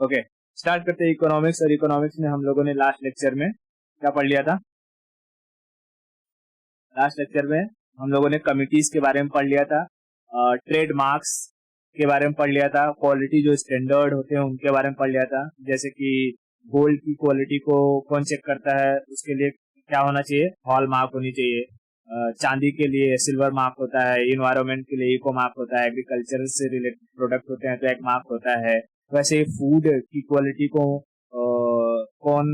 Okay, start करते हैं economics. और इकोनॉमिक्स में हम लोगों ने लास्ट लेक्चर में क्या पढ़ लिया था? लास्ट लेक्चर में हम लोगों ने कमिटीज के बारे में पढ़ लिया था, ट्रेड मार्क्स के बारे में पढ़ लिया था, क्वालिटी जो स्टैंडर्ड होते हैं उनके बारे में पढ़ लिया था। जैसे कि गोल्ड की क्वालिटी को कौन चेक करता है, उसके लिए क्या होना चाहिए? हॉल मार्क होनी चाहिए। चांदी के लिए सिल्वर मार्क होता है, इन्वायरमेंट के लिए इको मार्क होता है, एग्रीकल्चर से रिलेटेड प्रोडक्ट होते हैं तो एक मार्क होता है। वैसे फूड की क्वालिटी को कौन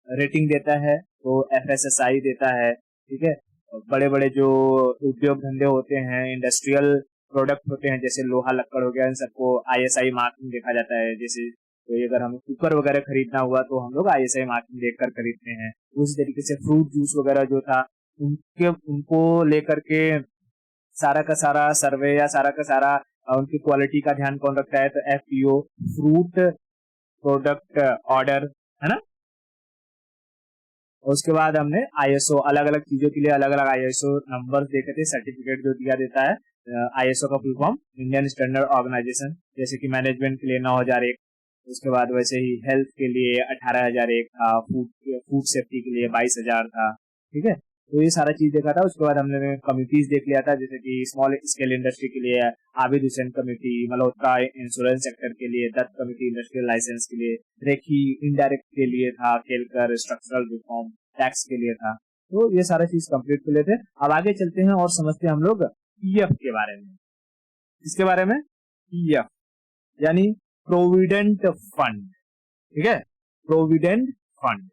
रेटिंग देता है? तो FSSAI देता है। ठीक है, बड़े बड़े जो उद्योग धंधे होते हैं, इंडस्ट्रियल प्रोडक्ट होते हैं, जैसे लोहा लक्कड़ हो गया, इन सबको ISI मार्किंग देखा जाता है। जैसे तो अगर हमें कुकर वगैरह खरीदना हुआ तो हम लोग ISI मार्किंग देखकर खरीदते हैं। उसी तरीके से फ्रूट जूस वगैरह जो था उनको लेकर के सारा का सारा सर्वे या सारा का सारा उनकी क्वालिटी का ध्यान कौन रखता है? तो FPO, फ्रूट प्रोडक्ट ऑर्डर, है ना। उसके बाद हमने ISO, अलग अलग चीजों के लिए अलग अलग ISO नंबर देखे थे, सर्टिफिकेट जो दिया देता है। ISO का full form Indian standard organisation. जैसे कि मैनेजमेंट के लिए 9001, उसके बाद वैसे ही हेल्थ के लिए 18,001 था, फूड सेफ्टी के लिए 22,000 था। ठीक है, तो ये सारा चीज देखा था। उसके बाद हमने कमिटीज देख लिया था, जैसे कि स्मॉल स्केल इंडस्ट्री के लिए Abid Hussain committee, Malhotra insurance sector के लिए, दत्त कमेटी इंडस्ट्रियल लाइसेंस के लिए, रेखी इनडायरेक्ट के लिए था, केलकर स्ट्रक्चरल रिफॉर्म टैक्स के लिए था। तो ये सारा चीज कंप्लीट कर लेते हैं। अब आगे चलते हैं और समझते हैं हम लोग PF के बारे में। इसके बारे में PF यानी प्रोविडेंट फंड। ठीक है, प्रोविडेंट फंड,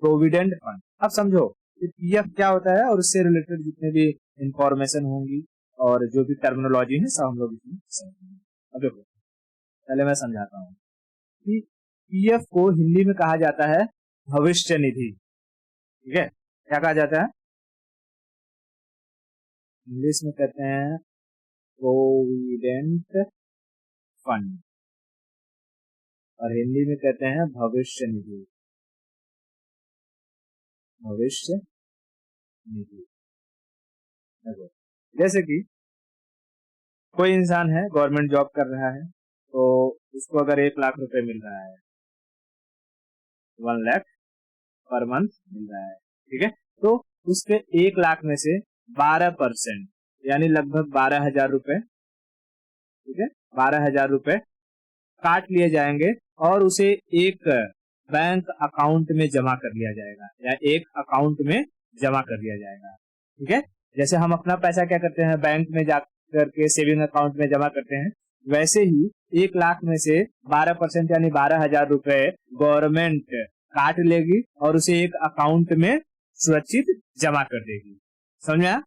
प्रोविडेंट फंड। अब समझो PF क्या होता है और उससे रिलेटेड जितने भी इंफॉर्मेशन होंगी और जो भी टर्मिनोलॉजी है सब हम लोग इसमें समझेंगे। अब देखो, पहले मैं समझाता हूँ कि PF को हिंदी में कहा जाता है भविष्य निधि। ठीक है, क्या कहा जाता है? इंग्लिश में कहते हैं प्रोविडेंट फंड और हिंदी में कहते हैं भविष्य निधि। भविष्य निधि। जैसे कि कोई इंसान है, गवर्नमेंट जॉब कर रहा है, तो उसको अगर 1 लाख रुपए मिल रहा है, 1 लाख पर मंथ मिल रहा है। ठीक है, तो उसके 1 लाख में से 12% यानी लगभग 12,000 रुपए, ठीक है, 12,000 रुपए काट लिए जाएंगे और उसे एक बैंक अकाउंट में जमा कर लिया जाएगा या एक अकाउंट में जमा कर लिया जाएगा। ठीक है, जैसे हम अपना पैसा क्या करते हैं, बैंक में जाकर के सेविंग अकाउंट में जमा करते हैं, वैसे ही 1 लाख में से 12% यानी 12,000 रुपए गवर्नमेंट काट लेगी और उसे एक अकाउंट में सुरक्षित जमा कर देगी। समझ में आया?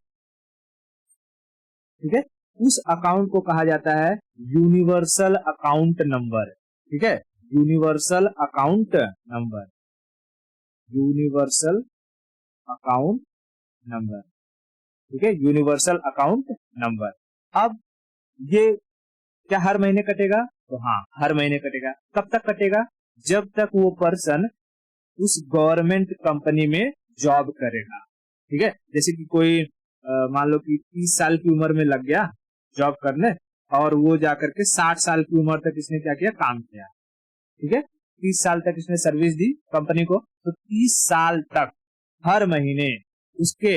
ठीक है, उस अकाउंट को कहा जाता है यूनिवर्सल अकाउंट नंबर। ठीक है, universal account number, universal account number. ठीक है, यूनिवर्सल अकाउंट नंबर। अब ये क्या हर महीने कटेगा? तो हाँ, हर महीने कटेगा। कब तक कटेगा? जब तक वो पर्सन उस गवर्नमेंट कंपनी में जॉब करेगा। ठीक है, जैसे कि कोई मान लो कि 30 साल की उम्र में लग गया जॉब करने और वो जाकर के 60 साल की उम्र तक इसने क्या किया? काम किया। ठीक है, 30 साल तक इसने सर्विस दी कंपनी को, तो 30 साल तक हर महीने उसके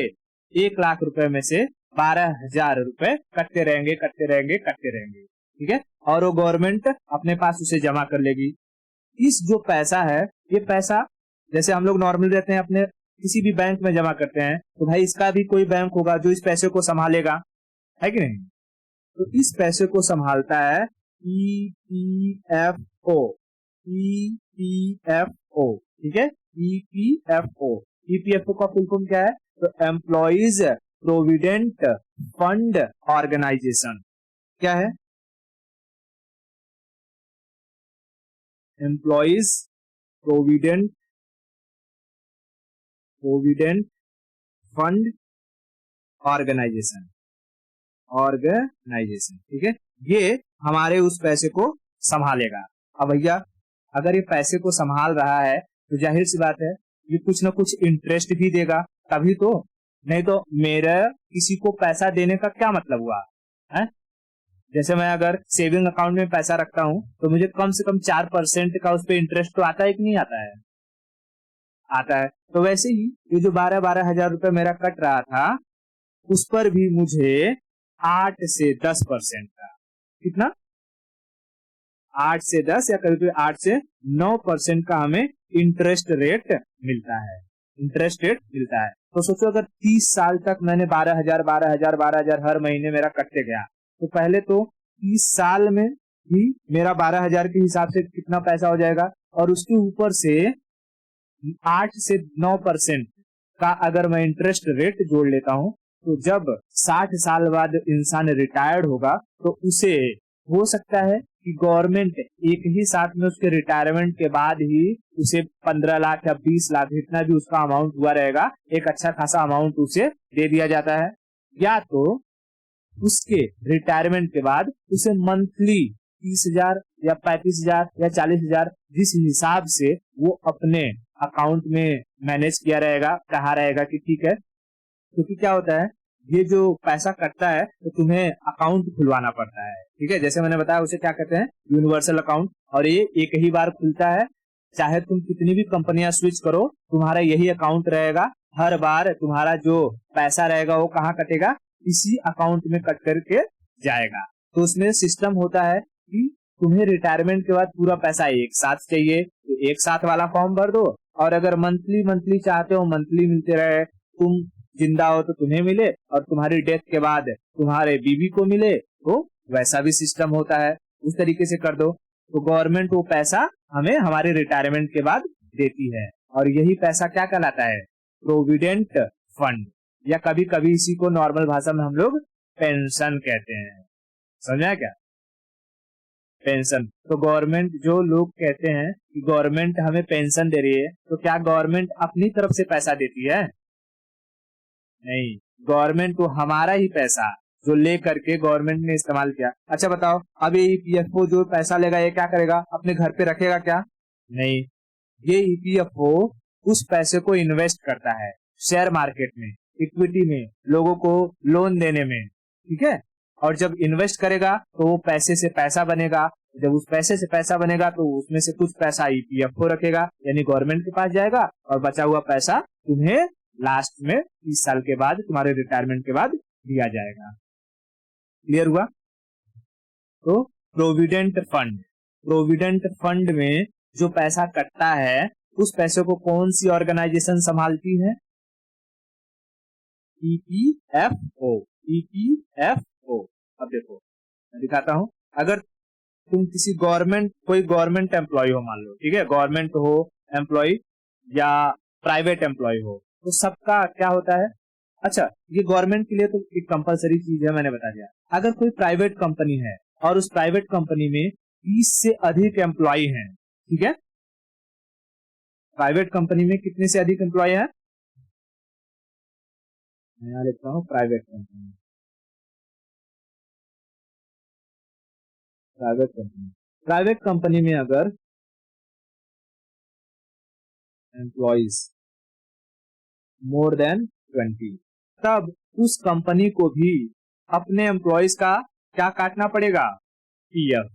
1 लाख रुपए में से 12,000 रुपए कटते रहेंगे, कटते रहेंगे, कटते रहेंगे। ठीक है, और वो गवर्नमेंट अपने पास उसे जमा कर लेगी। इस जो पैसा है, ये पैसा जैसे हम लोग नॉर्मल रहते हैं अपने किसी भी बैंक में जमा करते हैं, तो भाई इसका भी कोई बैंक होगा जो इस पैसे को संभालेगा, है कि नहीं? तो इस पैसे को संभालता है EPFO, EPFO। ठीक है, EPFO। EPFO का फुल फॉर्म क्या है? तो एम्प्लॉइज प्रोविडेंट फंड ऑर्गेनाइजेशन। क्या है? Employees provident fund organisation, organisation. ठीक है, ये हमारे उस पैसे को संभालेगा। अब भैया अगर ये पैसे को संभाल रहा है तो जाहिर सी बात है ये कुछ ना कुछ इंटरेस्ट भी देगा, तभी तो, नहीं तो मेरा किसी को पैसा देने का क्या मतलब हुआ है? जैसे मैं अगर सेविंग अकाउंट में पैसा रखता हूँ तो मुझे कम से कम 4% का उस पर इंटरेस्ट तो आता है कि नहीं आता है? आता है। तो वैसे ही ये जो 12,000 रुपए मेरा कट रहा था उस पर भी मुझे 8 से 10% का, कितना, 8 से 10 या कभी कभी 8 से 9% का हमें इंटरेस्ट रेट मिलता है, इंटरेस्ट रेट मिलता है। तो सोचो अगर 30 साल तक मैंने 12,000 हर महीने मेरा कटते गया, तो पहले तो 30 साल में ही मेरा 12,000 के हिसाब से कितना पैसा हो जाएगा, और उसके ऊपर से 8 से 9% का अगर मैं इंटरेस्ट रेट जोड़ लेता हूं, तो जब 60 साल बाद इंसान रिटायर्ड होगा तो उसे हो सकता है कि गवर्नमेंट एक ही साथ में उसके रिटायरमेंट के बाद ही उसे 15 लाख या 20 लाख जितना भी उसका अमाउंट हुआ रहेगा, एक अच्छा खासा अमाउंट उसे दे दिया जाता है, या तो उसके रिटायरमेंट के बाद उसे मंथली 30,000 या 35,000 या 40,000 जिस हिसाब से वो अपने अकाउंट में मैनेज किया रहेगा, कहा रहेगा कि ठीक है। क्योंकि क्या होता है, ये जो पैसा कटता है तो तुम्हें अकाउंट खुलवाना पड़ता है, ठीक है, जैसे मैंने बताया उसे क्या कहते हैं, यूनिवर्सल अकाउंट, और ये एक ही बार खुलता है, चाहे तुम कितनी भी कंपनियां स्विच करो तुम्हारा यही अकाउंट रहेगा, हर बार तुम्हारा जो पैसा रहेगा वो कहाँ कटेगा, इसी अकाउंट में कट करके जाएगा। तो उसमें सिस्टम होता है कि तुम्हें रिटायरमेंट के बाद पूरा पैसा एक साथ चाहिए तो एक साथ वाला फॉर्म भर दो, और अगर मंथली मंथली चाहते हो मंथली मिलते रहे, तुम जिंदा हो तो तुम्हें मिले और तुम्हारी डेथ के बाद तुम्हारे बीवी को मिले, तो वैसा भी सिस्टम होता है, उस तरीके से कर दो। तो गवर्नमेंट वो पैसा हमें हमारे रिटायरमेंट के बाद देती है, और यही पैसा क्या कहलाता है, प्रोविडेंट फंड, या कभी कभी इसी को नॉर्मल भाषा में हम लोग पेंशन कहते हैं। समझा क्या, पेंशन। तो गवर्नमेंट, जो लोग कहते हैं कि गवर्नमेंट हमें पेंशन दे रही है, तो क्या गवर्नमेंट अपनी तरफ से पैसा देती है? नहीं, गवर्नमेंट तो हमारा ही पैसा जो ले करके गवर्नमेंट ने इस्तेमाल किया। अच्छा बताओ, अब ये ईपीएफओ जो पैसा लेगा ये क्या करेगा, अपने घर पे रखेगा क्या? नहीं, ये ईपीएफओ उस पैसे को इन्वेस्ट करता है शेयर मार्केट में, इक्विटी में, लोगों को लोन देने में, ठीक है। और जब इन्वेस्ट करेगा तो वो पैसे से पैसा बनेगा, जब उस पैसे से पैसा बनेगा तो उसमें से कुछ पैसा ईपीएफओ रखेगा, यानी गवर्नमेंट के पास जाएगा, और बचा हुआ पैसा तुम्हें लास्ट में 30 साल के बाद तुम्हारे रिटायरमेंट के बाद दिया जाएगा। क्लियर हुआ? तो प्रोविडेंट फंड, प्रोविडेंट फंड में जो पैसा कटता है उस पैसे को कौन सी ऑर्गेनाइजेशन संभालती है? EPFO, EPFO. अब देखो मैं दिखाता हूं, अगर तुम किसी कोई गवर्नमेंट एम्प्लॉय हो, मान लो, ठीक है, गवर्नमेंट हो एम्प्लॉय या प्राइवेट एम्प्लॉय हो, तो सबका क्या होता है, अच्छा ये गवर्नमेंट के लिए तो एक कंपलसरी चीज है, मैंने बता दिया। अगर कोई प्राइवेट कंपनी है और उस प्राइवेट कंपनी में 20 से अधिक एम्प्लॉय हैं, ठीक है, प्राइवेट कंपनी में कितने से अधिक एम्प्लॉय है, मैं यहाँ लिखता हूँ private company, private company, private company में अगर एम्प्लॉइज मोर देन 20, तब उस कंपनी को भी अपने एम्प्लॉइज का क्या काटना पड़ेगा, पीएफ,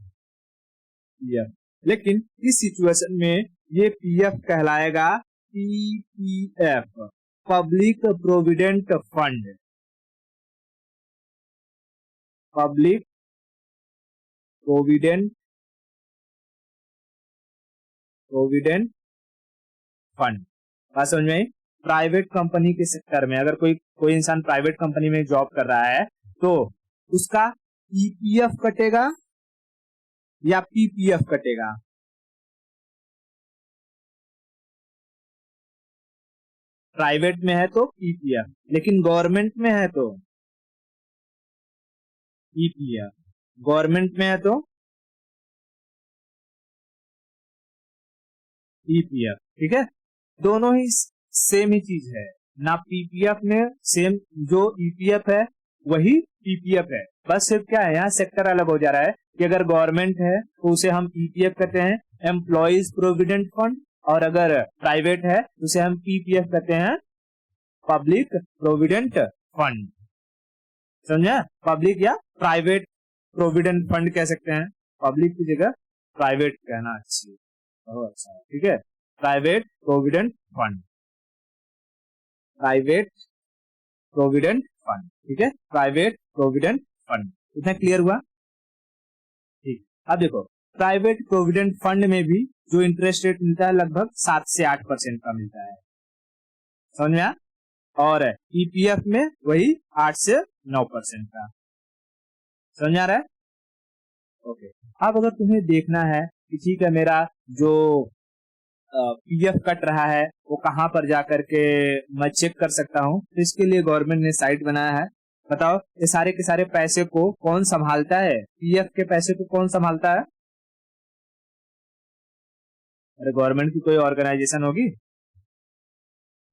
पीएफ। लेकिन इस सिचुएशन में ये पीएफ कहलाएगा PPF, public provident fund, public provident fund. बात समझ में आई? प्राइवेट कंपनी के सेक्टर में अगर कोई इंसान प्राइवेट कंपनी में जॉब कर रहा है तो उसका ईपीएफ कटेगा या पीपीएफ कटेगा? प्राइवेट में है तो पीपीएफ, लेकिन गवर्नमेंट में है तो ईपीएफ, गवर्नमेंट में है तो ईपीएफ, ठीक है। दोनों ही सेम ही चीज है ना, पीपीएफ में सेम जो ईपीएफ है वही पीपीएफ है, बस सिर्फ क्या है यहाँ सेक्टर अलग हो जा रहा है कि अगर गवर्नमेंट है तो उसे हम ईपीएफ कहते हैं, एम्प्लॉइज प्रोविडेंट फंड, और अगर प्राइवेट है तो उसे हम पीपीएफ कहते हैं, पब्लिक प्रोविडेंट फंड। समझा? पब्लिक या प्राइवेट प्रोविडेंट फंड कह सकते हैं, पब्लिक की जगह प्राइवेट कहना अच्छी है, बहुत अच्छा है, ठीक है। Private provident fund, private provident fund, ठीक है, प्राइवेट प्रोविडेंट फंड, इतना क्लियर हुआ? ठीक। अब देखो प्राइवेट प्रोविडेंट फंड में भी जो इंटरेस्ट रेट मिलता है लगभग 7 से 8% का मिलता है, समझ में आया? और ईपीएफ में वही 8 से 9% का, समझ आ रहा है? ओके। अब अगर तुम्हें देखना है कि ठीक है मेरा जो पीएफ कट रहा है वो कहाँ पर जाकर के मैं चेक कर सकता हूँ, तो इसके लिए गवर्नमेंट ने साइट बनाया है। बताओ ये सारे के सारे पैसे को कौन संभालता है? पीएफ के पैसे को कौन संभालता है? अरे गवर्नमेंट की कोई ऑर्गेनाइजेशन होगी?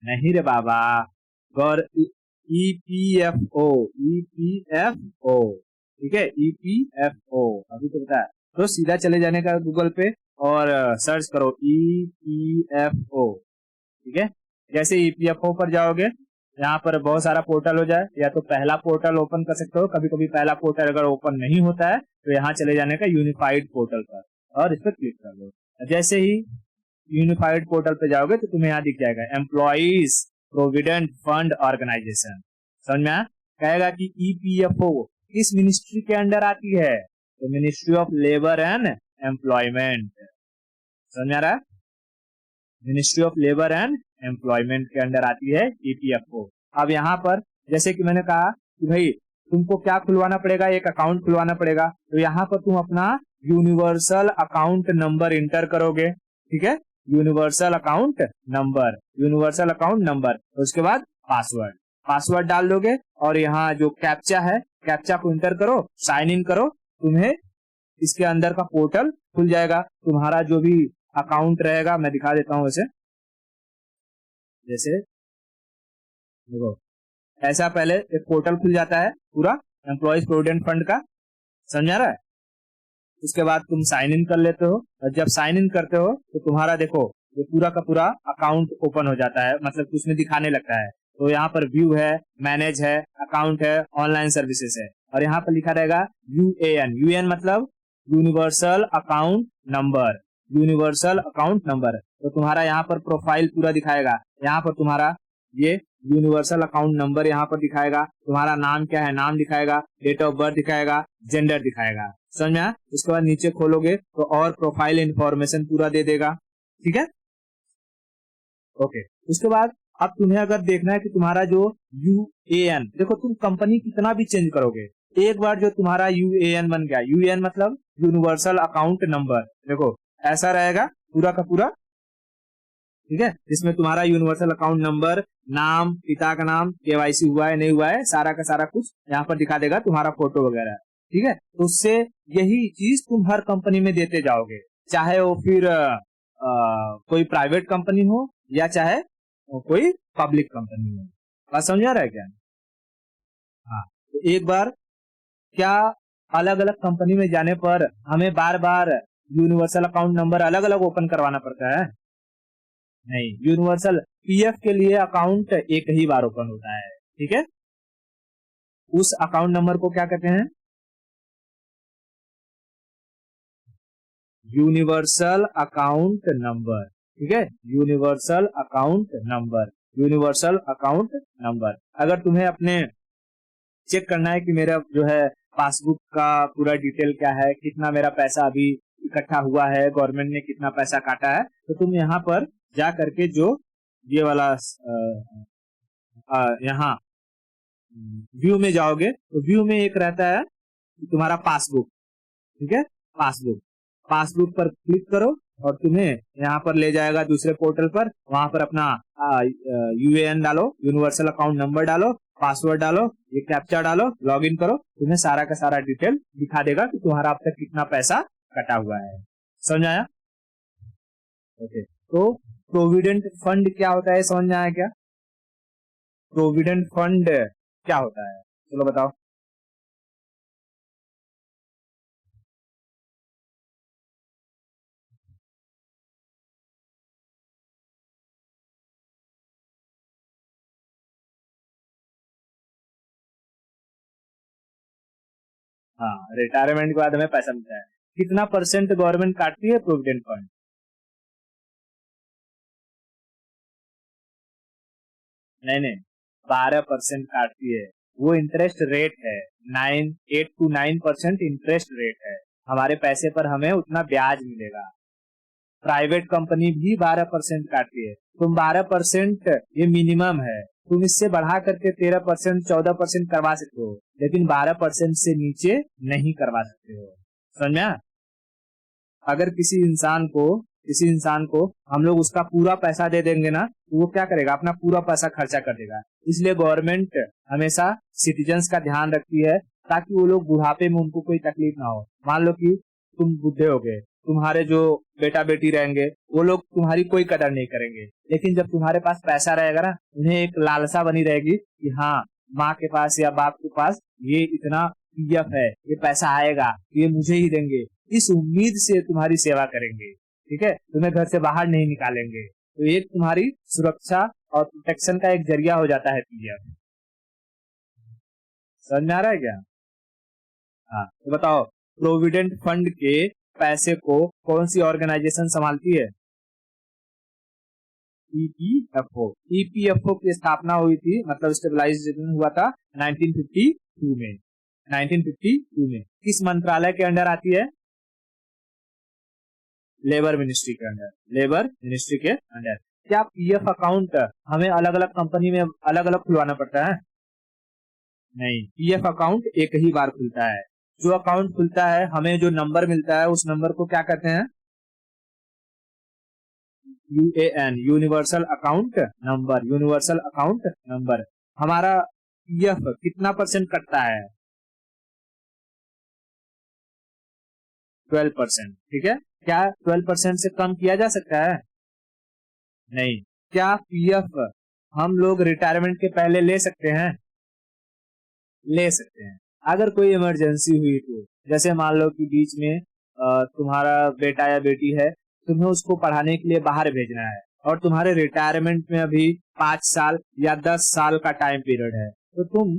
नहीं रे बाबा, गौर ईपीएफओ, ईपीएफओ, ठीक है, ईपीएफओ। अभी तो पता है, तो सीधा चले जाने का गूगल पे और सर्च करो ईपीएफओ, ठीक है। जैसे ईपीएफओ पर जाओगे, यहाँ पर बहुत सारा पोर्टल हो जाए, या तो पहला पोर्टल ओपन कर सकते हो, कभी कभी पहला पोर्टल अगर ओपन नहीं होता है तो यहाँ चले जाने का यूनिफाइड पोर्टल पर और इस पर क्लिक कर लो। जैसे ही यूनिफाइड पोर्टल पे जाओगे तो तुम्हें यहाँ दिख जाएगा एम्प्लॉइज प्रोविडेंट फंड ऑर्गेनाइजेशन, समझ में आया? कहेगा कि ईपीएफओ किस मिनिस्ट्री के अंडर आती है? तो ministry of labour and employment, समझ में आ रहा है? Ministry of labour and employment के अंडर आती है ईपीएफओ। अब यहाँ पर जैसे कि मैंने कहा कि भाई तुमको क्या खुलवाना पड़ेगा, एक अकाउंट खुलवाना पड़ेगा, तो यहाँ पर तुम अपना यूनिवर्सल अकाउंट नंबर इंटर करोगे, ठीक है, universal account number, universal account number, उसके बाद पासवर्ड, पासवर्ड डाल दोगे और यहाँ जो कैप्चा है कैप्चा को इंटर करो, साइन इन करो, तुम्हें इसके अंदर का पोर्टल खुल जाएगा। तुम्हारा जो भी अकाउंट रहेगा, मैं दिखा देता हूँ वैसे, जैसे देखो ऐसा पहले एक पोर्टल खुल जाता है पूरा एम्प्लॉइज प्रोविडेंट फंड का, समझा रहा है? उसके बाद तुम साइन इन कर लेते हो, और जब साइन इन करते हो तो तुम्हारा देखो ये पूरा का पूरा अकाउंट ओपन हो जाता है, मतलब उसमें दिखाने लगता है। तो यहाँ पर व्यू है, मैनेज है, अकाउंट है, ऑनलाइन सर्विसेज है, और यहाँ पर लिखा रहेगा यूएएन, यूएएन मतलब universal account number, universal account number. तो तुम्हारा यहाँ पर प्रोफाइल पूरा दिखाएगा, यहाँ पर तुम्हारा ये यूनिवर्सल अकाउंट नंबर यहाँ पर दिखाएगा, तुम्हारा नाम क्या है नाम दिखाएगा, डेट ऑफ बर्थ दिखाएगा, जेंडर दिखाएगा, समझ में आया? उसके बाद नीचे खोलोगे तो और प्रोफाइल इंफॉर्मेशन पूरा दे देगा, ठीक है, ओके। उसके बाद अब तुम्हें अगर देखना है कि तुम्हारा जो यूएएन, देखो तुम कंपनी कितना भी चेंज करोगे, एक बार जो तुम्हारा यूएएन बन गया, यूएएन मतलब यूनिवर्सल अकाउंट नंबर, देखो ऐसा रहेगा पूरा का पूरा, ठीक है, जिसमें तुम्हारा यूनिवर्सल अकाउंट नंबर, नाम, पिता का नाम, केवाईसी हुआ है नहीं हुआ है, सारा का सारा कुछ यहाँ पर दिखा देगा, तुम्हारा फोटो वगैरह, ठीक है। तो उससे यही चीज तुम हर कंपनी में देते जाओगे, चाहे वो फिर कोई प्राइवेट कंपनी हो या चाहे वो कोई पब्लिक कंपनी हो। बात समझ आ रहा है क्या? हाँ, तो एक बार क्या अलग अलग कंपनी में जाने पर हमें बार बार यूनिवर्सल अकाउंट नंबर अलग अलग ओपन करवाना पड़ता है? नहीं, यूनिवर्सल पीएफ के लिए अकाउंट एक ही बार ओपन होता है, ठीक है। उस अकाउंट नंबर को क्या कहते हैं? यूनिवर्सल अकाउंट नंबर, ठीक है, universal account number, universal account number. अगर तुम्हें अपने चेक करना है कि मेरा जो है पासबुक का पूरा डिटेल क्या है, कितना मेरा पैसा अभी इकट्ठा हुआ है, गवर्नमेंट ने कितना पैसा काटा है, तो तुम यहाँ पर जा करके जो ये वाला यहाँ व्यू में जाओगे तो व्यू में एक रहता है तुम्हारा पासबुक, ठीक है, पासबुक, पासबुक पर क्लिक करो और तुम्हें यहाँ पर ले जाएगा दूसरे पोर्टल पर, वहां पर अपना यूएएन डालो, यूनिवर्सल अकाउंट नंबर डालो, पासवर्ड डालो, ये कैप्चा डालो, लॉगिन करो, तुम्हें सारा का सारा डिटेल दिखा देगा कि तुम्हारा अब तक कितना पैसा कटा हुआ है, समझ आया? ओके। तो प्रोविडेंट फंड क्या होता है समझ में आया क्या? प्रोविडेंट फंड क्या होता है, चलो बताओ। हाँ, रिटायरमेंट के बाद हमें पैसा मिलता है। कितना परसेंट गवर्नमेंट काटती है प्रोविडेंट फंड? नहीं नहीं, 12% काटती है। वो इंटरेस्ट रेट है, 8 to 9% इंटरेस्ट रेट है। हमारे पैसे पर हमें उतना ब्याज मिलेगा। प्राइवेट कंपनी भी 12% काटती है। तुम 12%, ये मिनिमम है। तुम इससे बढ़ा करके 13%, 14% करवा सकते हो, लेकिन 12% से नीचे नहीं करवा सकते हो। समझा? अगर किसी इंसान को हम लोग उसका पूरा पैसा दे देंगे ना, तो वो क्या करेगा, अपना पूरा पैसा खर्चा कर देगा। इसलिए गवर्नमेंट हमेशा सिटीजन्स का ध्यान रखती है, ताकि वो लोग बुढ़ापे में उनको कोई तकलीफ ना हो। मान लो कि तुम बुढ़े हो गए, तुम्हारे जो बेटा बेटी रहेंगे वो लोग तुम्हारी कोई कदर नहीं करेंगे, लेकिन जब तुम्हारे पास पैसा रहेगा ना, उन्हें एक लालसा बनी रहेगी कि हाँ, माँ के पास या बाप के पास ये इतना पीएफ है, ये पैसा आएगा, ये मुझे ही देंगे। इस उम्मीद से तुम्हारी सेवा करेंगे। ठीक है, तुम्हें घर से बाहर नहीं निकालेंगे। तो एक तुम्हारी सुरक्षा और प्रोटेक्शन का एक जरिया हो जाता है पीएफ। समझ में आ रहा है क्या? हाँ, तो बताओ, प्रोविडेंट फंड के पैसे को कौन सी ऑर्गेनाइजेशन संभालती है? ईपीएफओ। ईपीएफओ की स्थापना हुई थी, मतलब स्टेबलाइजेशन हुआ था 1952 में। 1952 में किस मंत्रालय के अंडर आती है? लेबर मिनिस्ट्री के अंडर। लेबर मिनिस्ट्री के अंडर। क्या पीएफ अकाउंट हमें अलग अलग कंपनी में अलग अलग खुलवाना पड़ता है? नहीं, पीएफ अकाउंट एक ही बार खुलता है। जो अकाउंट खुलता है, हमें जो नंबर मिलता है, उस नंबर को क्या कहते हैं? UAN, universal account number. Universal account number. हमारा पीएफ कितना परसेंट कटता है? 12%। ठीक है, क्या 12% से कम किया जा सकता है? नहीं। क्या पीएफ हम लोग रिटायरमेंट के पहले ले सकते हैं? ले सकते हैं। अगर कोई इमरजेंसी हुई तो, जैसे मान लो कि बीच में तुम्हारा बेटा या बेटी है, तुम्हें उसको पढ़ाने के लिए बाहर भेजना है, और तुम्हारे रिटायरमेंट में अभी 5 साल या 10 साल का टाइम पीरियड है, तो तुम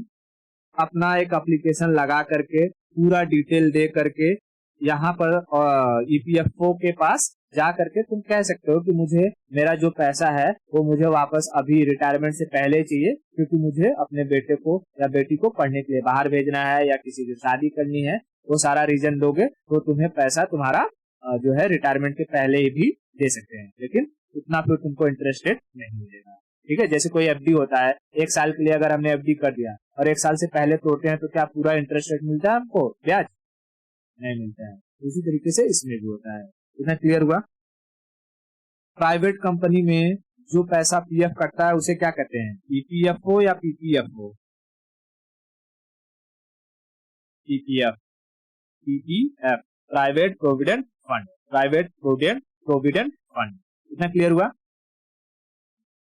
अपना एक एप्लीकेशन लगा करके, पूरा डिटेल दे करके, यहाँ पर ईपीएफओ के पास जा करके तुम कह सकते हो कि मुझे मेरा जो पैसा है वो मुझे वापस अभी रिटायरमेंट से पहले चाहिए, क्योंकि मुझे अपने बेटे को या बेटी को पढ़ने के लिए बाहर भेजना है, या किसी की शादी करनी है। वो सारा रीजन दोगे तो तुम्हें पैसा तुम्हारा जो है रिटायरमेंट के पहले ही भी दे सकते हैं, लेकिन उतना फिर तुमको इंटरेस्ट रेट नहीं मिलेगा। ठीक है, जैसे कोई एफडी होता है, 1 साल के लिए अगर हमने एफडी कर दिया और 1 साल से पहले तोड़ते हैं, तो क्या पूरा इंटरेस्ट रेट मिलता है हमको, ब्याज? नहीं मिलता है। उसी तरीके से इसमें भी होता है। इतना क्लियर हुआ? प्राइवेट कंपनी में जो पैसा पीएफ कटता है उसे क्या कहते हैं? ईपीएफओ या PPFO? PPF. PPF, private provident fund. Private provident fund. इतना क्लियर हुआ?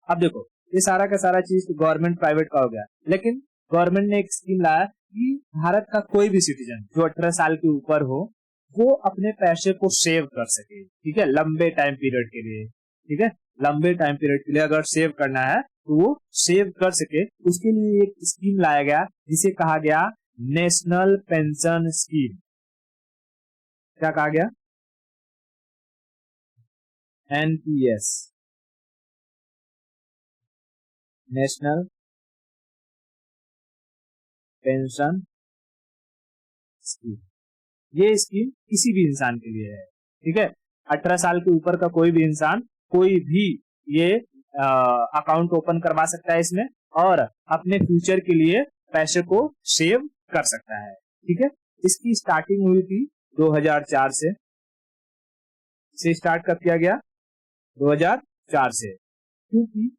अब देखो, ये सारा का सारा चीज गवर्नमेंट प्राइवेट का हो गया, लेकिन गवर्नमेंट ने एक स्कीम लाया कि भारत का कोई भी सिटीजन जो 18 साल के ऊपर हो, वो अपने पैसे को सेव कर सके। ठीक है, लंबे टाइम पीरियड के लिए। ठीक है, लंबे टाइम पीरियड के लिए अगर सेव करना है तो वो सेव कर सके। उसके लिए एक स्कीम लाया गया जिसे कहा गया नेशनल पेंशन स्कीम। क्या कहा गया? NPS, national pension scheme. ये स्कीम किसी भी इंसान के लिए है। ठीक है, 18 साल के ऊपर का कोई भी इंसान, कोई भी ये अकाउंट ओपन करवा सकता है इसमें, और अपने फ्यूचर के लिए पैसे को सेव कर सकता है। ठीक है, इसकी स्टार्टिंग हुई थी 2004 से। इसे स्टार्ट कब किया गया? 2004 से। क्योंकि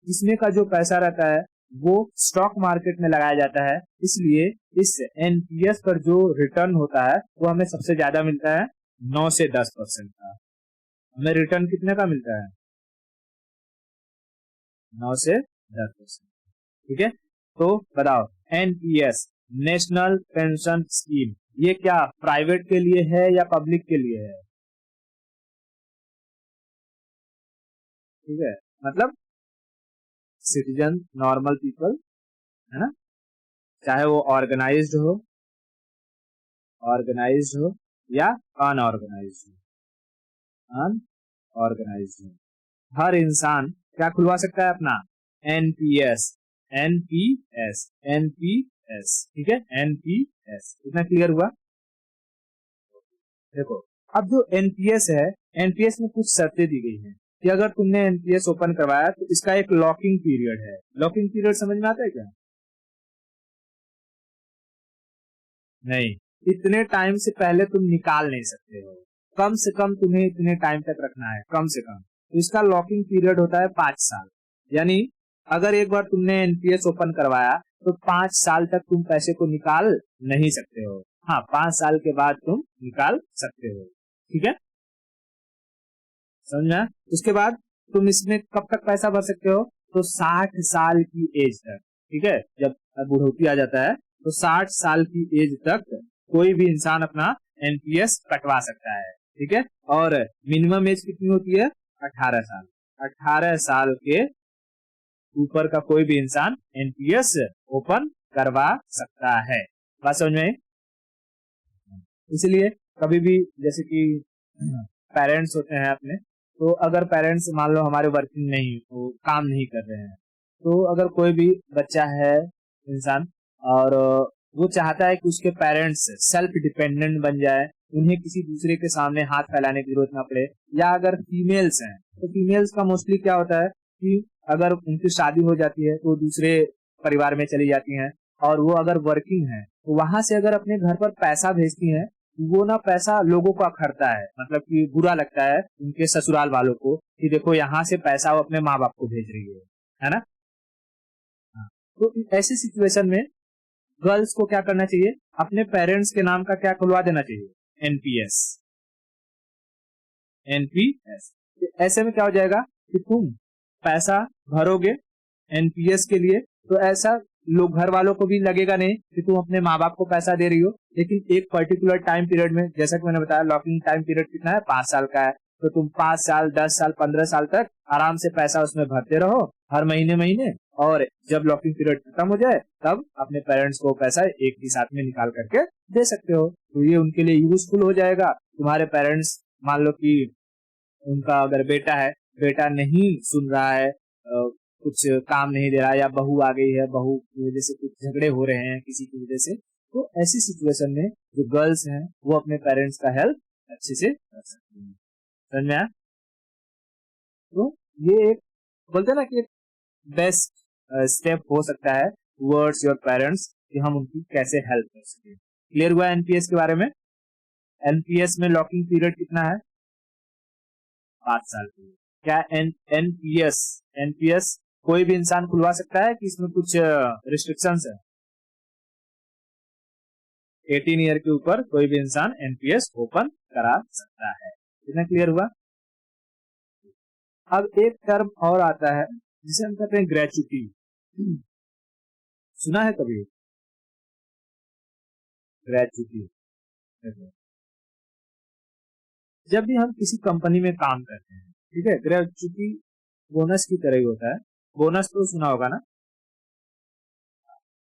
इसमें का जो पैसा रहता है वो स्टॉक मार्केट में लगाया जाता है, इसलिए इस एनपीएस पर जो रिटर्न होता है वो हमें सबसे ज्यादा मिलता है, 9 से 10% का। हमें रिटर्न कितने का मिलता है? 9 से 10%। ठीक है, तो बताओ, एनपीएस, नेशनल पेंशन स्कीम, ये क्या प्राइवेट के लिए है या पब्लिक के लिए है? ठीक है, मतलब सिटीजन, नॉर्मल पीपल, है ना, चाहे वो ऑर्गेनाइज्ड हो ऑर्गेनाइज्ड हो या अनऑर्गेनाइज्ड हो, अनऑर्गेनाइज्ड हो। हर इंसान क्या खुलवा सकता है अपना एनपीएस, एनपीएस, एनपीएस, ठीक है, एनपीएस। इतना क्लियर हुआ? देखो अब जो एनपीएस है, एनपीएस में कुछ शर्तें दी गई हैं कि अगर तुमने एनपीएस ओपन करवाया तो इसका एक लॉकिंग पीरियड है। लॉकिंग पीरियड समझ में आता है क्या? नहीं, इतने टाइम से पहले तुम निकाल नहीं सकते हो, कम से कम तुम्हें इतने टाइम तक रखना है, कम से कम। तो इसका लॉकिंग पीरियड होता है 5 साल। यानी अगर एक बार तुमने एनपीएस ओपन करवाया तो 5 साल तक तुम पैसे को निकाल नहीं सकते हो। हाँ, 5 साल के बाद तुम निकाल सकते हो, ठीक है, समझना। उसके बाद तुम इसमें कब तक पैसा भर सकते हो? तो 60 साल की एज तक, ठीक है। जब बुढ़ोती आ जाता है तो 60 साल की एज तक कोई भी इंसान अपना एनपीएस कटवा सकता है, ठीक है। और मिनिमम एज कितनी होती है? 18 साल। 18 साल के ऊपर का कोई भी इंसान एनपीएस ओपन करवा सकता है। बात समझ में? इसलिए कभी भी जैसे कि पेरेंट्स होते हैं अपने, तो अगर पेरेंट्स मान लो हमारे वर्किंग नहीं, वो काम नहीं कर रहे हैं, तो अगर कोई भी बच्चा है, इंसान, और वो चाहता है कि उसके पेरेंट्स सेल्फ डिपेंडेंट बन जाए, उन्हें किसी दूसरे के सामने हाथ फैलाने की जरूरत ना पड़े, या अगर फीमेल्स हैं तो फीमेल्स का मोस्टली क्या होता है कि अगर उनकी शादी हो जाती है तो दूसरे परिवार में चली जाती हैं, और वो अगर वर्किंग है तो वहां से अगर अपने घर पर पैसा भेजती हैं, वो ना पैसा लोगों को अखरता है, मतलब कि बुरा लगता है उनके ससुराल वालों को कि देखो यहाँ से पैसा वो अपने माँ बाप को भेज रही है ना। हाँ। तो ऐसी सिचुएशन में गर्ल्स को क्या करना चाहिए? अपने पेरेंट्स के नाम का क्या खुलवा देना चाहिए? NPS, NPS. ऐसे में क्या हो जाएगा कि तुम पैसा भरोगे एनपीएस के लिए, तो ऐसा लोग घर वालों को भी लगेगा नहीं कि तुम अपने माँ बाप को पैसा दे रही हो। लेकिन एक पर्टिकुलर टाइम पीरियड में, जैसा कि मैंने बताया, लॉकिंग टाइम पीरियड कितना है? 5 साल का है। तो तुम 5 साल, 10 साल, 15 साल तक आराम से पैसा उसमें भरते रहो हर महीने महीने, और जब लॉकिंग पीरियड खत्म हो जाए तब अपने पेरेंट्स को पैसा एक ही साथ में निकाल करके दे सकते हो। तो ये उनके लिए यूजफुल हो जाएगा। तुम्हारे पेरेंट्स, मान लो कि उनका अगर बेटा है, बेटा नहीं सुन रहा है, कुछ काम नहीं दे रहा है, या बहू आ गई है, बहू की वजह से कुछ झगड़े हो रहे हैं किसी की वजह से, तो ऐसी सिचुएशन में जो गर्ल्स हैं वो अपने पेरेंट्स का हेल्प अच्छे से कर सकती हैं। समझ में आया? तो ये एक, बोलते हैं ना कि बेस्ट स्टेप हो सकता है टुवर्ड्स योर पेरेंट्स, कि हम उनकी कैसे हेल्प कर सके। क्लियर हुआ एनपीएस के बारे में? एनपीएस में लॉकिंग पीरियड कितना है? 5 साल के लिए। क्या एनपीएस, एनपीएस कोई भी इंसान खुलवा सकता है कि इसमें कुछ रिस्ट्रिक्शंस है? 18 ईयर के ऊपर कोई भी इंसान एनपीएस ओपन करा सकता है। इतना क्लियर हुआ? अब एक टर्म और आता है जिसे हम कहते हैं ग्रेचुटी। सुना है कभी ग्रेचुटी? जब भी हम किसी कंपनी में काम करते हैं, ठीक है, ग्रेचुटी बोनस की तरह ही होता है। बोनस तो सुना होगा ना।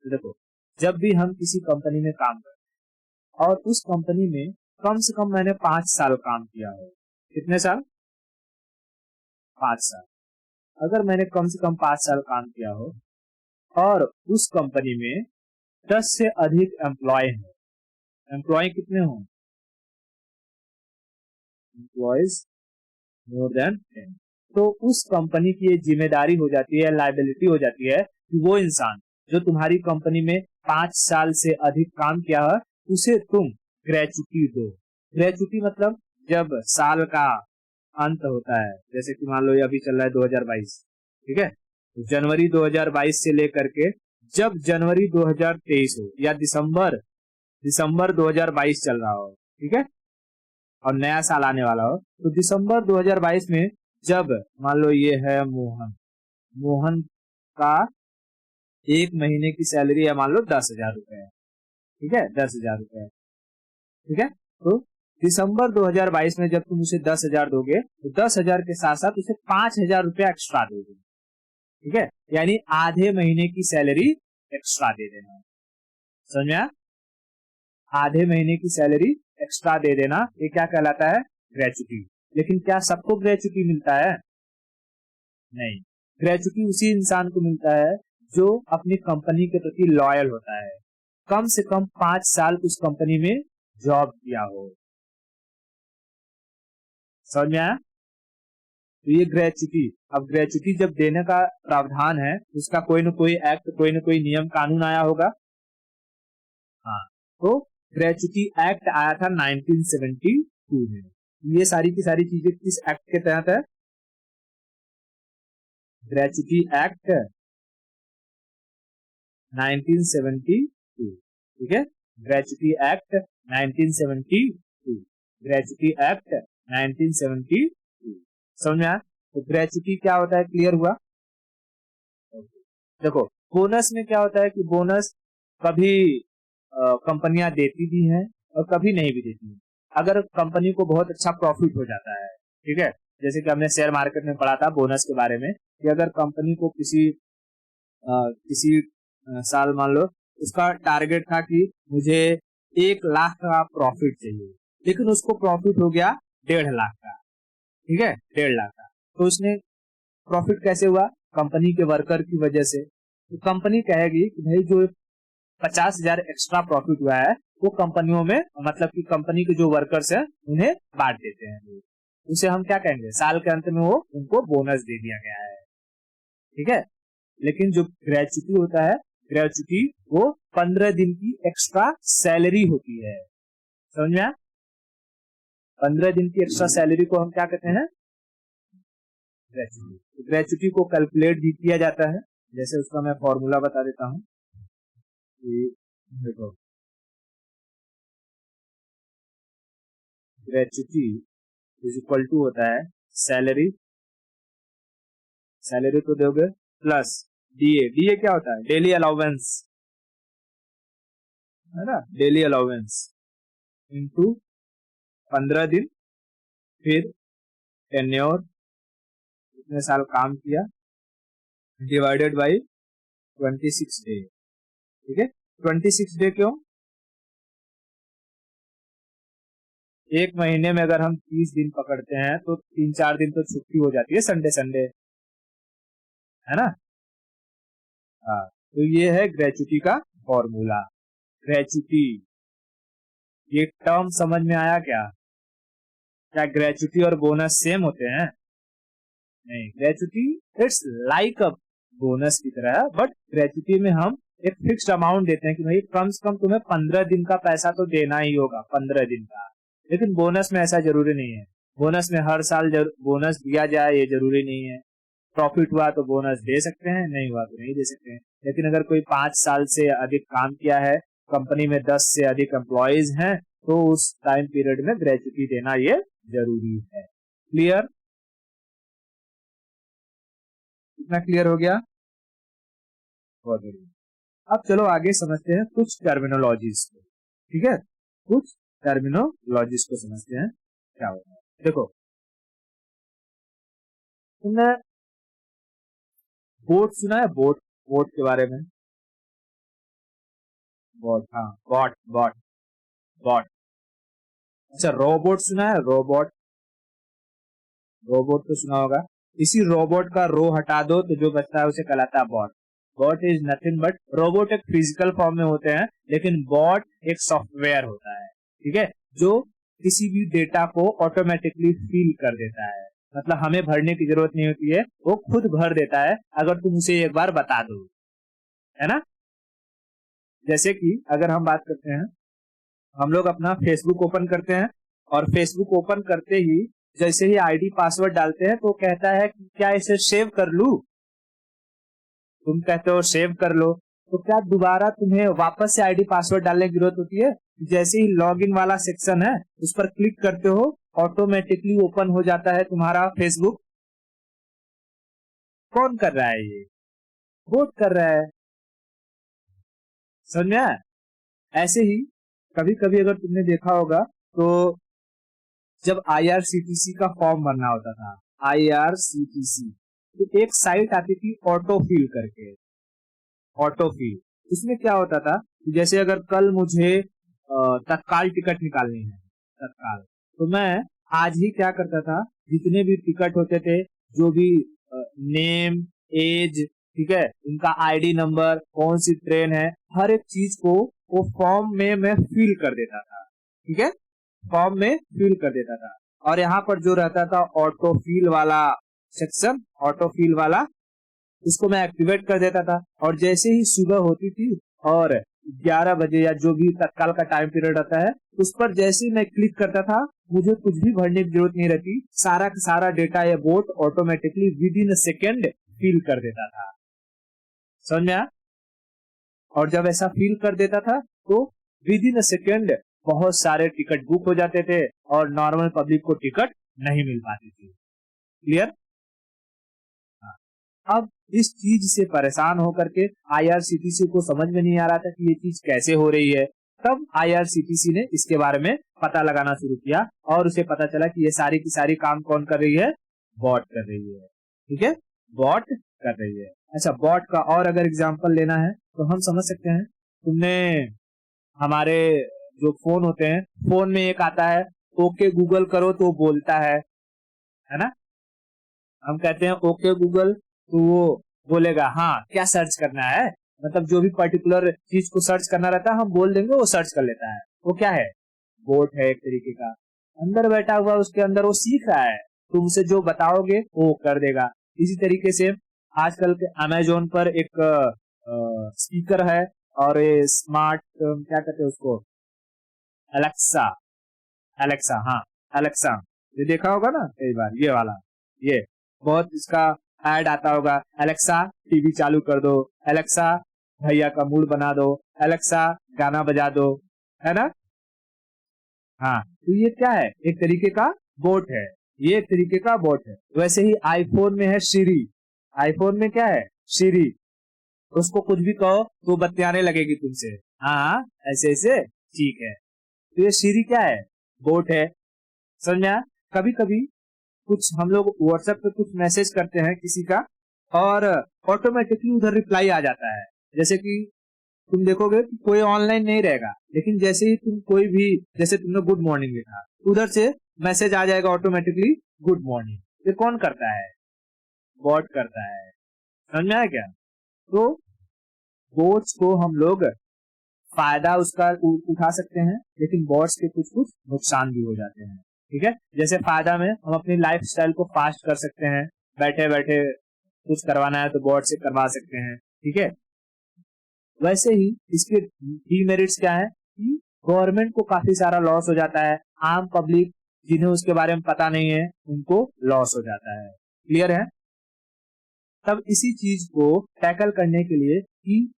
देखो, जब भी हम किसी कंपनी में काम करते हैं और उस कंपनी में कम से कम मैंने 5 साल काम किया हो। कितने साल? 5 साल। अगर मैंने कम से कम 5 साल काम किया हो और उस कंपनी में 10 से अधिक एम्प्लॉय हैं, एम्प्लॉय कितने हों? Employees more than 10। तो उस कंपनी की ये जिम्मेदारी हो जाती है, लाइबिलिटी हो जाती है कि वो इंसान जो तुम्हारी कंपनी में 5 साल से अधिक काम किया है उसे तुम ग्रेचुटी दो। ग्रेचुटी मतलब जब साल का अंत होता है, जैसे कि मान लो ये अभी चल रहा है 2022, ठीक है, तो जनवरी 2022 से लेकर के जब जनवरी 2023 हो या दिसंबर दिसंबर 2022 चल रहा हो, ठीक है, और नया साल आने वाला हो, तो दिसंबर 2022 में जब मान लो ये है मोहन, मोहन का एक महीने की सैलरी है मान लो 10,000 रुपए है, ठीक है, 10,000 रुपए, ठीक है। तो दिसंबर 2022 में जब तुम उसे 10,000 दोगे तो 10,000 के साथ साथ उसे 5,000 रुपया एक्स्ट्रा दोगे, ठीक है, यानी आधे महीने की सैलरी एक्स्ट्रा दे देना। समझ में आया? आधे महीने की सैलरी एक्स्ट्रा दे देना, ये क्या कहलाता है? ग्रेचुटी। लेकिन क्या सबको ग्रेचुटी मिलता है? नहीं। ग्रेचुटी उसी इंसान को मिलता है जो अपनी कंपनी के प्रति लॉयल होता है, कम से कम 5 साल उस कंपनी में जॉब किया हो। समझ में आया? तो ये ग्रेचुटी, अब ग्रेचुटी जब देने का प्रावधान है, उसका कोई न कोई एक्ट, कोई न कोई नियम कानून आया होगा। हाँ, तो ग्रेचुटी एक्ट आया था 1972 में। ये सारी की सारी चीजें किस एक्ट के तहत है? Gratuity act 1972। ठीक है, ग्रेचुटी एक्ट 1972, ग्रेचुटी एक्ट 1972। समझ में आया? तो ग्रेचुटी क्या होता है, क्लियर हुआ? देखो, बोनस में क्या होता है कि बोनस कभी कंपनियां देती भी हैं और कभी नहीं भी देती हैं। अगर कंपनी को बहुत अच्छा प्रॉफिट हो जाता है, ठीक है, जैसे कि हमने शेयर मार्केट में पढ़ा था बोनस के बारे में, कि अगर कंपनी को किसी साल मान लो उसका टारगेट था कि मुझे 1 लाख का प्रॉफिट चाहिए, लेकिन उसको प्रॉफिट हो गया 1.5 लाख का। ठीक है, 1.5 लाख का। तो उसने प्रॉफिट कैसे हुआ? कंपनी के वर्कर की वजह से। तो कंपनी कहेगी कि भाई जो 50,000 एक्स्ट्रा प्रॉफिट हुआ है वो कंपनियों में, मतलब कि कंपनी के जो वर्कर्स हैं उन्हें बांट देते हैं। उसे हम क्या कहेंगे? साल के अंत में वो उनको बोनस दे दिया गया है। ठीक है, लेकिन जो ग्रेचुटी होता है, ग्रेचुटी वो 15 दिन की एक्स्ट्रा सैलरी होती है। समझ में आया? 15 दिन की एक्स्ट्रा सैलरी को हम क्या कहते हैं? ग्रेचुटी। ग्रेचुटी को कैलकुलेट भी किया जाता है, जैसे उसका मैं फॉर्मूला बता देता हूं। देखो, ग्रेचुटी इज इक्वल टू होता है सैलरी, सैलरी तो दोगे प्लस डीए। डीए क्या होता है? डेली अलाउंस, है ना, डेली अलाउंस इनटू 15 दिन, फिर टेन्योर, इतने साल काम किया, डिवाइडेड बाई 26 डे। ठीक है, 26 डे क्यों? एक महीने में अगर हम 30 दिन पकड़ते हैं तो 3-4 दिन तो छुट्टी हो जाती है, संडे संडे, है ना। हाँ, तो ये है ग्रेचुटी का फॉर्मूला। ग्रेचुटी, ये टर्म समझ में आया क्या? क्या ग्रेचुटी और बोनस सेम होते हैं? नहीं, gratuity it's like a bonus की तरह है, बट ग्रेचुटी में हम एक फिक्स्ड अमाउंट देते हैं कि भाई कम से कम तुम्हें 15 दिन का पैसा तो देना ही होगा, 15 दिन का। लेकिन बोनस में ऐसा जरूरी नहीं है। बोनस में हर साल बोनस दिया जाए ये जरूरी नहीं है। प्रॉफिट हुआ तो बोनस दे सकते हैं, नहीं हुआ तो नहीं दे सकते हैं। लेकिन अगर कोई 5 साल से अधिक काम किया है, कंपनी में 10 से अधिक एम्प्लॉयज हैं, तो उस टाइम पीरियड में ग्रेचुटी देना ये जरूरी है। क्लियर? कितना क्लियर हो गया? बहुत बढ़िया। अब चलो आगे समझते हैं कुछ टर्मिनोलॉजीज को। ठीक है, कुछ टर्मिनोलॉजीज को समझते हैं क्या होता है। देखो, तुमने बोट सुना है? बोट, बोट के बारे में? बॉट, हाँ, बॉट बॉट बॉट। अच्छा, रोबोट सुना है? रोबोट, रोबोट तो सुना होगा। इसी रोबोट का रो हटा दो तो जो बचता है उसे कहलाता है bot. Bot is nothing but, robot एक फिजिकल फॉर्म में होते हैं, लेकिन बॉट एक सॉफ्टवेयर होता है, ठीक है, जो किसी भी डेटा को ऑटोमेटिकली फील कर देता है। मतलब हमें भरने की जरूरत नहीं होती है, वो खुद भर देता है अगर तुम उसे एक बार बता दो, है ना। जैसे कि अगर हम बात करते हैं, हम लोग अपना फेसबुक ओपन करते हैं और फेसबुक ओपन करते ही जैसे ही आईडी पासवर्ड डालते हैं तो कहता है कि क्या इसे सेव कर लूं। तुम कहते हो सेव कर लो, तो क्या दोबारा तुम्हें वापस से आईडी पासवर्ड डालने की जरूरत होती है? जैसे ही लॉगिन वाला सेक्शन है उस पर क्लिक करते हो, ऑटोमेटिकली ओपन हो जाता है तुम्हारा फेसबुक। कौन कर रहा है ये? बोट कर रहा है। समझ में आया? ऐसे ही कभी कभी अगर तुमने देखा होगा तो जब आईआरसीटीसी का फॉर्म भरना होता था, आईआरसीटीसी, तो एक साइट आती थी ऑटोफिल करके, ऑटोफिल। उसमें क्या होता था, जैसे अगर कल मुझे तत्काल टिकट निकालनी है, तत्काल, तो मैं आज ही क्या करता था, जितने भी टिकट होते थे, जो भी नेम, एज, ठीक है, उनका आईडी नंबर, कौन सी ट्रेन है, हर एक चीज को वो फॉर्म में मैं फिल कर देता था, ठीक है, फॉर्म में फिल कर देता था। और यहाँ पर जो रहता था ऑटो फिल वाला सेक्शन, ऑटो फिल वाला, उसको मैं एक्टिवेट कर देता था। और जैसे ही सुबह होती थी और 11 बजे या जो भी तत्काल का टाइम पीरियड आता है, उस पर जैसे ही मैं क्लिक करता था, मुझे कुछ भी भरने की जरूरत नहीं रहती, सारा का सारा डेटा ये bot automatically with in a second fill कर देता था। समझ में आया? और जब ऐसा फिल कर देता था तो विद इन अ सेकेंड बहुत सारे टिकट बुक हो जाते थे और नॉर्मल पब्लिक को टिकट नहीं मिल पाती थी। क्लियर? अब इस चीज से परेशान होकर के आईआरसीटीसी को समझ में नहीं आ रहा था कि ये चीज कैसे हो रही है। तब आईआरसीटीसी ने इसके बारे में पता लगाना शुरू किया और उसे पता चला कि ये सारी की सारी काम कौन कर रही है, बॉट कर रही है। ठीक है, बॉट कर रही है। अच्छा, बॉट का और अगर एग्जांपल लेना है तो हम समझ सकते हैं, तुमने हमारे जो फोन होते हैं, फोन में एक आता है ओके गूगल करो तो बोलता है ना, हम कहते हैं ओके गूगल, तो वो बोलेगा हाँ क्या सर्च करना है, मतलब जो भी पर्टिकुलर चीज को सर्च करना रहता है हम बोल देंगे, वो सर्च कर लेता है। वो क्या है, बोट है एक तरीके का, अंदर बैठा हुआ, उसके अंदर वो सीख रहा है, तुमसे जो बताओगे वो कर देगा। इसी तरीके से आजकल के अमेजोन पर एक स्पीकर है और ये स्मार्ट क्या कहते हैं उसको, एलेक्सा, एलेक्सा, हाँ एलेक्सा, ये देखा होगा ना कई बार, ये वाला, ये बहुत इसका ऐड आता होगा, एलेक्सा टीवी चालू कर दो, एलेक्सा भैया का मूड बना दो, एलेक्सा गाना बजा दो, है ना। हाँ, तो ये क्या है, एक तरीके का बोट है, ये एक तरीके का बोट है। वैसे ही आईफोन में है सीरी, आईफोन में क्या है, सीरी, उसको कुछ भी कहो तो बतियाने लगेगी तुमसे, हाँ ऐसे ऐसे, ठीक है। तो ये सीरी क्या है, बोट है। समझा? कभी कभी कुछ हम लोग व्हाट्सएप पे कुछ मैसेज करते हैं किसी का और ऑटोमेटिकली उधर रिप्लाई आ जाता है। जैसे कि तुम देखोगे कि कोई ऑनलाइन नहीं रहेगा, लेकिन जैसे ही तुम कोई भी, जैसे तुमने गुड मॉर्निंग लिखा, उधर से मैसेज आ जाएगा ऑटोमेटिकली गुड मॉर्निंग। ये कौन करता है, बॉट करता है। समझ में आया क्या? तो बोट्स को हम लोग फायदा उसका उठा सकते हैं, लेकिन बॉट्स के कुछ कुछ नुकसान भी हो जाते हैं। ठीक है, जैसे फायदा में हम अपनी लाइफ स्टाइल को फास्ट कर सकते हैं, बैठे बैठे कुछ करवाना है तो बॉट से करवा सकते हैं। ठीक है, वैसे ही इसके डीमेरिट्स क्या है कि गवर्नमेंट को काफी सारा लॉस हो जाता है, आम पब्लिक जिन्हें उसके बारे में पता नहीं है उनको लॉस हो जाता है। क्लियर है? तब इसी चीज को टैकल करने के लिए कि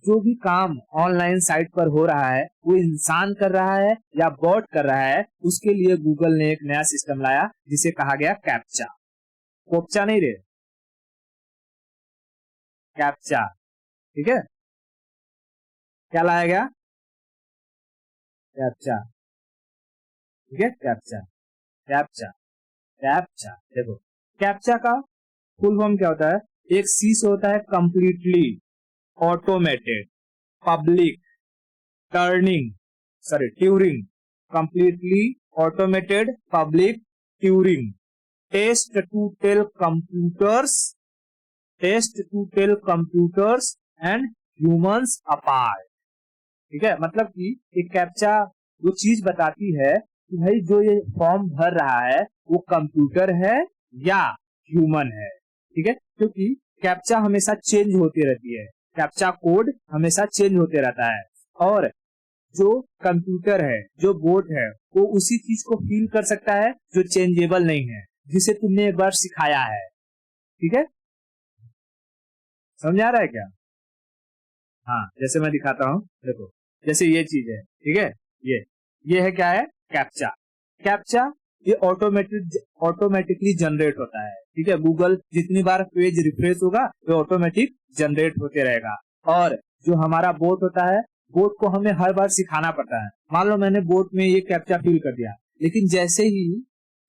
जो भी काम ऑनलाइन साइट पर हो रहा है वो इंसान कर रहा है या बॉट कर रहा है, उसके लिए गूगल ने एक नया सिस्टम लाया जिसे कहा गया कैप्चा। कोप्चा नहीं रे, कैप्चा। ठीक है, क्या लाया गया, कैप्चा। ठीक है, कैप्चा, कैप्चा, कैप्चा। देखो, कैप्चा का फुल फॉर्म क्या होता है, एक सी से होता है completely automated public turning, sorry Turing, completely automated public Turing test to tell computers, test to tell computers and humans apart. ठीक है, मतलब कि एक कैप्चा वो चीज बताती है कि भाई जो ये फॉर्म भर रहा है वो कंप्यूटर है या ह्यूमन है। ठीक है, क्योंकि कैप्चा हमेशा चेंज होती रहती है, कैप्चा कोड हमेशा चेंज होते रहता है, और जो कंप्यूटर है, जो बोट है, वो उसी चीज को फील कर सकता है जो चेंजेबल नहीं है, जिसे तुमने एक बार सिखाया है। ठीक है, समझ आ रहा है क्या? हाँ, जैसे मैं दिखाता हूँ, देखो जैसे ये चीज है, ठीक है, ये है क्या है, कैप्चा। कैप्चा ये ऑटोमेटिकली जनरेट होता है। ठीक है, गूगल जितनी बार पेज रिफ्रेश होगा ये ऑटोमेटिक जनरेट होते रहेगा। और जो हमारा बोट होता है, बोट को हमें हर बार सिखाना पड़ता है। मान लो मैंने बोट में ये कैप्चा फिल कर दिया, लेकिन जैसे ही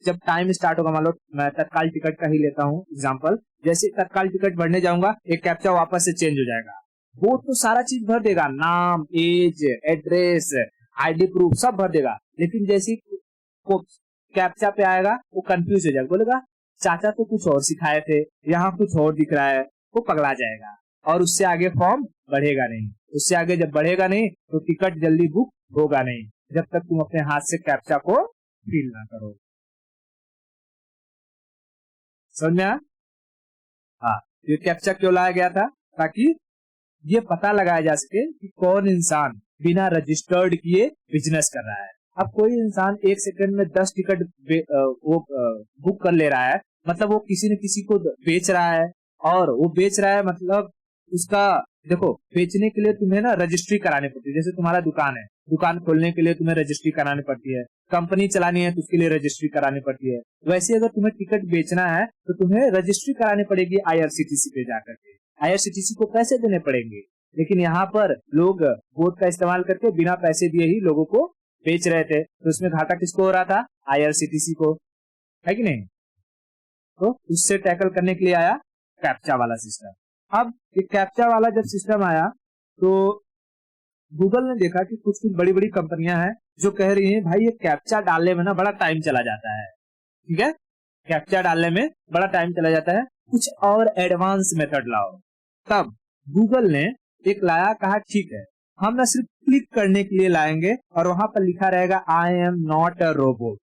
जब टाइम स्टार्ट होगा, मान लो मैं तत्काल टिकट का ही लेता हूँ एग्जाम्पल, जैसे तत्काल टिकट भरने जाऊंगा एक कैप्चा वापस से चेंज हो जाएगा। बोट तो सारा चीज भर देगा, नाम, एज, एड्रेस, आईडी प्रूफ सब भर देगा, लेकिन जैसे को कैप्चा पे आएगा वो कंफ्यूज हो जाएगा, बोलेगा चाचा तो कुछ और सिखाए थे, यहाँ कुछ और दिख रहा है, वो पगला जाएगा और उससे आगे फॉर्म बढ़ेगा नहीं। उससे आगे जब बढ़ेगा नहीं तो टिकट जल्दी बुक होगा नहीं, जब तक तुम अपने हाथ से कैप्चा को फिल ना करो। समझ में आया? हाँ, ये कैप्चा क्यों लाया गया था? ताकि ये पता लगाया जा सके कि कौन इंसान बिना रजिस्टर्ड किए बिजनेस कर रहा है। अब कोई इंसान एक सेकंड में 10 टिकट वो बुक कर ले रहा है, मतलब वो किसी न किसी को बेच रहा है, और वो बेच रहा है मतलब उसका, देखो बेचने के लिए तुम्हें ना रजिस्ट्री करानी पड़ती है। जैसे तुम्हारा दुकान है, दुकान खोलने के लिए तुम्हें रजिस्ट्री करानी पड़ती है, कंपनी चलानी है तो उसके लिए रजिस्ट्री करानी पड़ती है। वैसे अगर तुम्हें टिकट बेचना है तो तुम्हें रजिस्ट्री करानी पड़ेगी IRCTC पे जाकर के, IRCTC को पैसे देने पड़ेंगे। लेकिन यहाँ पर लोग बोर्ड का इस्तेमाल करके बिना पैसे दिए ही लोगों को बेच रहे थे, तो उसमें घाटा किसको हो रहा था? IRCTC को, है कि नहीं? तो उससे टैकल करने के लिए आया कैप्चा वाला सिस्टम। अब ये कैप्चा वाला जब सिस्टम आया तो गूगल ने देखा कि कुछ कुछ बड़ी बड़ी कंपनियां हैं जो कह रही हैं भाई ये कैप्चा डालने में ना बड़ा टाइम चला जाता है, ठीक है, कैप्चा डालने में बड़ा टाइम चला जाता है, कुछ और एडवांस मेथड लाओ। तब गूगल ने एक लाया, कहा ठीक है हम ना सिर्फ क्लिक करने के लिए लाएंगे और वहां पर लिखा रहेगा I am not a robot,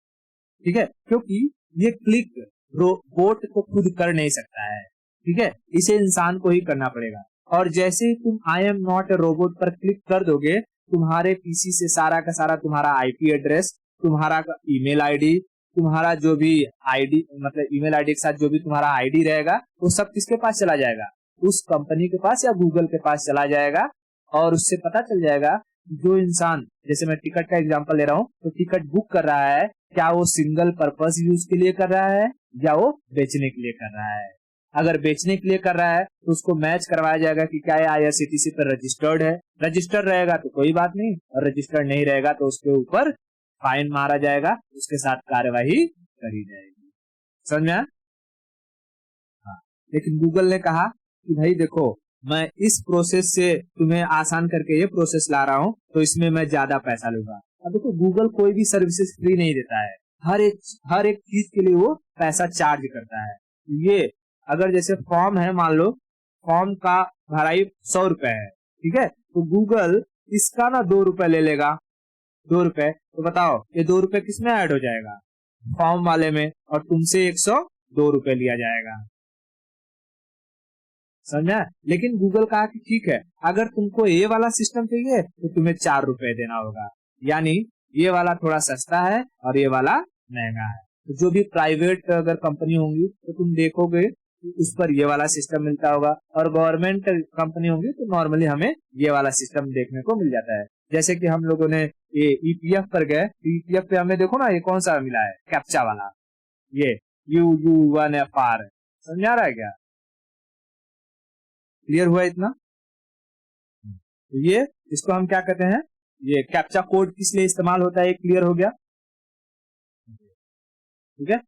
ठीक है, क्योंकि ये क्लिक रोबोट को खुद कर नहीं सकता है, ठीक है, इसे इंसान को ही करना पड़ेगा। और जैसे ही तुम I am not a robot पर क्लिक कर दोगे, तुम्हारे पीसी से सारा का सारा तुम्हारा IP एड्रेस, तुम्हारा ईमेल आईडी, तुम्हारा जो भी आईडी मतलब ईमेल आईडी के साथ जो भी तुम्हारा आईडी रहेगा वो सब किसके पास चला जाएगा? उस कंपनी के पास या गूगल के पास चला जाएगा। और उससे पता चल जाएगा जो इंसान, जैसे मैं टिकट का एग्जांपल ले रहा हूँ, तो टिकट बुक कर रहा है क्या वो सिंगल पर्पस यूज के लिए कर रहा है या वो बेचने के लिए कर रहा है। अगर बेचने के लिए कर रहा है तो उसको मैच करवाया जाएगा कि क्या IRCTC पर रजिस्टर्ड है, रजिस्टर्ड रहेगा तो कोई बात नहीं, और रजिस्टर्ड नहीं रहेगा तो उसके ऊपर फाइन मारा जाएगा, उसके साथ कार्यवाही करी जाएगी। समझ में आया? हाँ, लेकिन गूगल ने कहा कि भाई देखो मैं इस प्रोसेस से तुम्हें आसान करके ये प्रोसेस ला रहा हूँ तो इसमें मैं ज्यादा पैसा लूंगा। अब देखो गूगल कोई भी सर्विसेज फ्री नहीं देता है, हर एक चीज के लिए वो पैसा चार्ज करता है। ये अगर जैसे फॉर्म है, मान लो फॉर्म का भराई 100 रुपए है, ठीक है, तो गूगल इसका ना 2 रुपए ले लेगा, 2 रुपए, तो बताओ ये 2 रुपए किसमें ऐड हो जाएगा? फॉर्म वाले में, और तुमसे 102 रुपए लिया जाएगा। समझा? लेकिन गूगल कहा कि ठीक है अगर तुमको ये वाला सिस्टम चाहिए तो तुम्हें 4 रुपए देना होगा, यानी ये वाला थोड़ा सस्ता है और ये वाला महंगा है। तो जो भी प्राइवेट अगर कंपनी होंगी तो तुम देखोगे उस पर ये वाला सिस्टम मिलता होगा, और गवर्नमेंट कंपनी होंगी तो नॉर्मली हमें ये वाला सिस्टम देखने को मिल जाता है। जैसे कि हम लोगों ने ये EPF पर गए, EPF पे हमें देखो ना ये कौन सा मिला है? कैप्चा वाला, ये UU1FR। समझ आ रहा है क्या? क्लियर हुआ इतना? तो ये इसको हम क्या कहते हैं, ये कैप्चा कोड किस लिए इस्तेमाल होता है, ये क्लियर हो गया, ठीक है।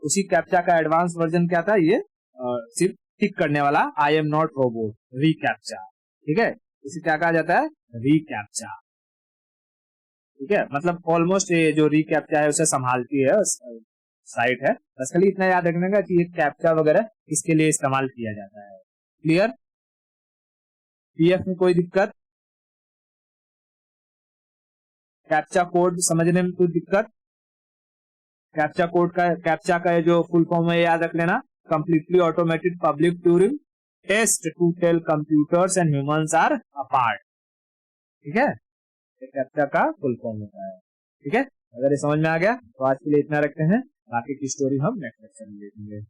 उसी कैप्चा का एडवांस वर्जन क्या था, ये सिर्फ टिक करने वाला आई एम नॉट रोबोट रीकैप्चा, ठीक है, इसे क्या कहा जाता है? रीकैप्चा, ठीक है, मतलब ऑलमोस्ट ये जो रीकैप्चा है उसे संभालती है साइट है। बस खाली इतना याद रखने का कि ये कैप्चा वगैरह इसके लिए इस्तेमाल किया जाता है। क्लियर? PF में कोई दिक्कत? कैप्चा कोड समझने में कोई दिक्कत? कैप्चा का जो फुल फॉर्म है याद रख लेना, completely automated public Turing test to tell computers and humans are apart, ठीक है, ये कैप्चा का फुल फॉर्म होता है, ठीक है। अगर ये समझ में आ गया तो आज के लिए इतना रखते हैं, बाकी की स्टोरी हम नेक्स्ट लेक्चर में देखेंगे।